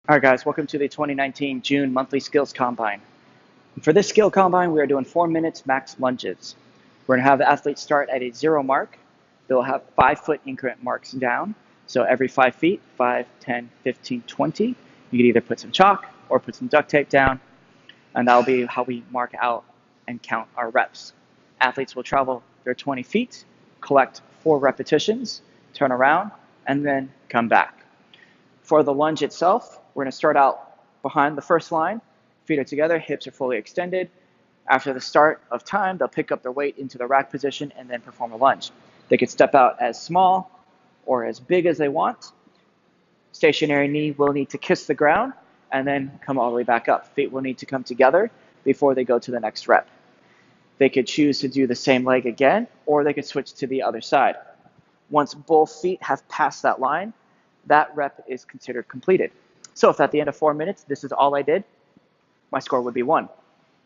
All right, guys, welcome to the 2019 June Monthly Skills Combine. For this skill combine, we are doing 4 minutes max lunges. We're going to have the athletes start at a 0 mark. They'll have 5-foot increment marks down. So every 5 feet, 5, 10, 15, 20, you can either put some chalk or put some duct tape down, and that'll be how we mark out and count our reps. Athletes will travel their 20 feet, collect 4 repetitions, turn around, and then come back. For the lunge itself, we're going to start out behind the first line. Feet are together, hips are fully extended. After the start of time, they'll pick up their weight into the rack position and then perform a lunge. They can step out as small or as big as they want. Stationary knee will need to kiss the ground and then come all the way back up. Feet will need to come together before they go to the next rep. They could choose to do the same leg again, or they could switch to the other side. Once both feet have passed that line, that rep is considered completed. So if at the end of 4 minutes, this is all I did, my score would be 1.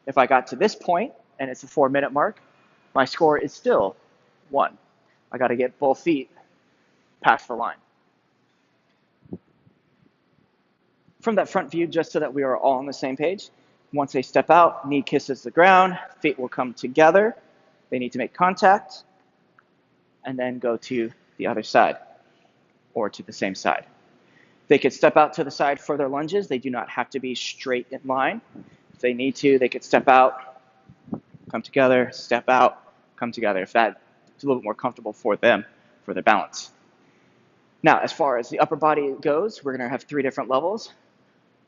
If I got to this point and it's a 4-minute mark, my score is still 1. I got to get both feet past the line. From that front view, just so that we are all on the same page, once they step out, knee kisses the ground, feet will come together. They need to make contact and then go to the other side or to the same side. They could step out to the side for their lunges. They do not have to be straight in line. If they need to, they could step out, come together, step out, come together, if that's a little bit more comfortable for them, for their balance. Now, as far as the upper body goes, we're going to have 3 different levels.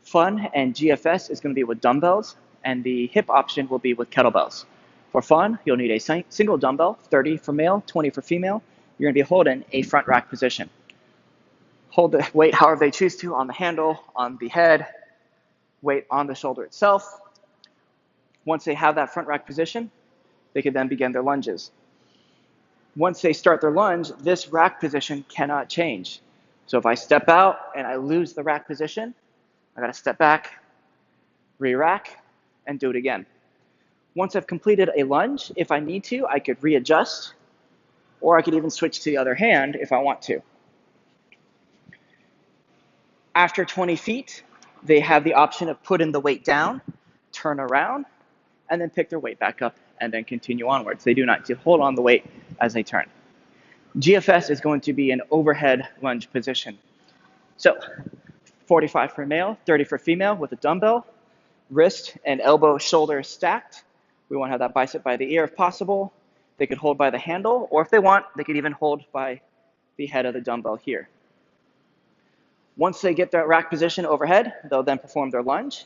Fun and GFS is going to be with dumbbells, and the hip option will be with kettlebells. For fun, you'll need a single dumbbell, 30 for male, 20 for female. You're going to be holding a front rack position. Hold the weight however they choose to, on the handle, on the head, weight on the shoulder itself. Once they have that front rack position, they can then begin their lunges. Once they start their lunge, this rack position cannot change. So if I step out and I lose the rack position, I got to step back, re-rack, and do it again. Once I've completed a lunge, if I need to, I could readjust, or I could even switch to the other hand if I want to. After 20 feet, they have the option of putting the weight down, turn around, and then pick their weight back up and then continue onwards. They do not need to hold on the weight as they turn. GFS is going to be an overhead lunge position. So 45 for male, 30 for female with a dumbbell, wrist and elbow, shoulder stacked. We want to have that bicep by the ear if possible. They could hold by the handle, or if they want, they could even hold by the head of the dumbbell here. Once they get that rack position overhead, they'll then perform their lunge.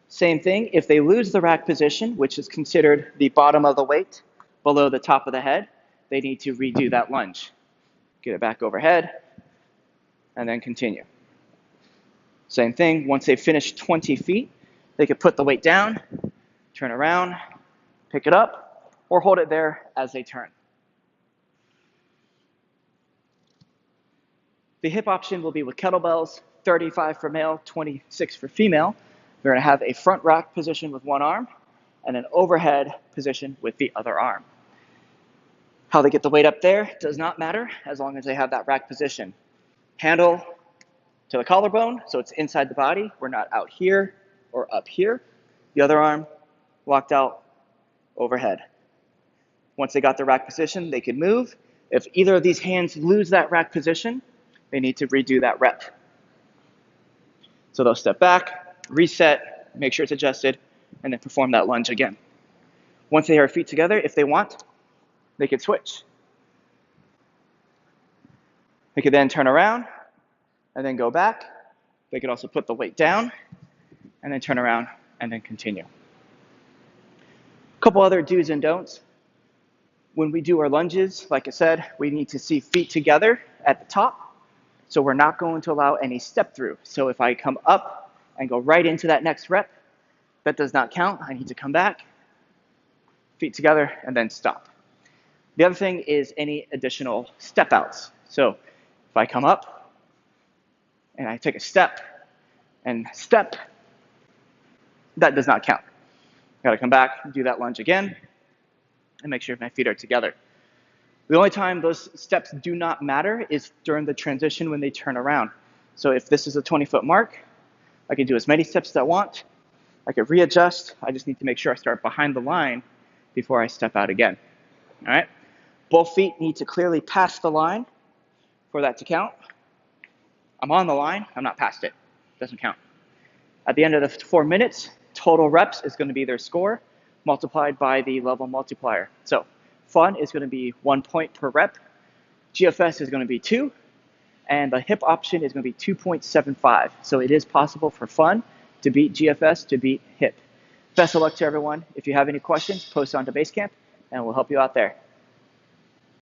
Same thing, if they lose the rack position, which is considered the bottom of the weight below the top of the head, they need to redo that lunge. Get it back overhead, and then continue. Same thing, once they finish 20 feet, they could put the weight down, turn around, pick it up, or hold it there as they turn. The hip option will be with kettlebells, 35 for male, 26 for female. We're going to have a front rack position with one arm and an overhead position with the other arm. How they get the weight up there does not matter as long as they have that rack position. Handle to the collarbone, so it's inside the body. We're not out here or up here. The other arm locked out overhead. Once they got the rack position, they can move. If either of these hands lose that rack position, they need to redo that rep. So they'll step back, reset, make sure it's adjusted, and then perform that lunge again. Once they have feet together, if they want, they could switch. They could then turn around and then go back. They could also put the weight down and then turn around and then continue. A couple other do's and don'ts. When we do our lunges, like I said, we need to see feet together at the top. So we're not going to allow any step through. So if I come up and go right into that next rep, that does not count. I need to come back, feet together, and then stop. The other thing is any additional step outs. So if I come up and I take a step and step, that does not count. Got to come back, do that lunge again, and make sure my feet are together. The only time those steps do not matter is during the transition when they turn around. So if this is a 20-foot mark, I can do as many steps as I want. I can readjust. I just need to make sure I start behind the line before I step out again. All right? Both feet need to clearly pass the line for that to count. I'm on the line. I'm not past it. Doesn't count. At the end of the 4 minutes, total reps is going to be their score multiplied by the level multiplier. So fun is going to be 1 point per rep. GFS is going to be 2. And the hip option is going to be 2.75. So it is possible for fun to beat GFS, to beat hip. Best of luck to everyone. If you have any questions, post on to Basecamp, and we'll help you out there.